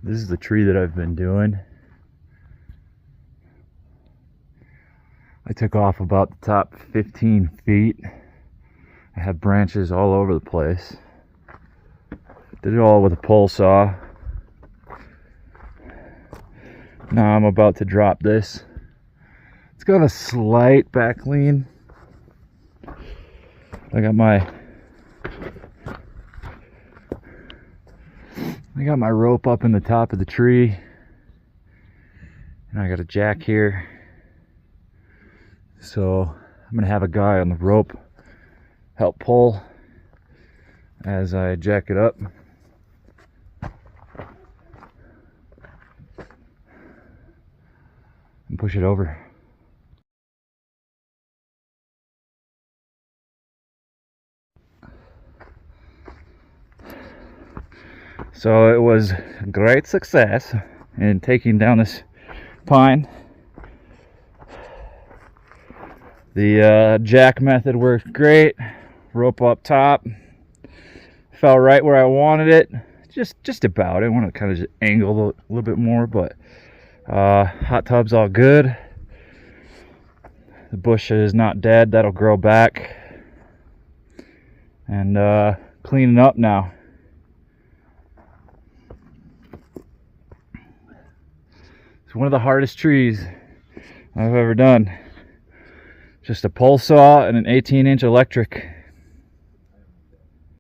This is the tree that I've been doing. I took off about the top 15 feet. I have branches all over the place. Did it all with a pole saw. Now I'm about to drop this. It's got a slight back lean. I got my rope up in the top of the tree, and I got a jack here. So I'm gonna have a guy on the rope help pull as I jack it up. And push it over. So it was a great success in taking down this pine. The jack method worked great. Rope up top. Fell right where I wanted it. Just about. I want to kind of just angle a little bit more, but hot tub's all good. The bush is not dead. That'll grow back. And cleaning up now. It's one of the hardest trees I've ever done. Just a pole saw and an 18-inch electric.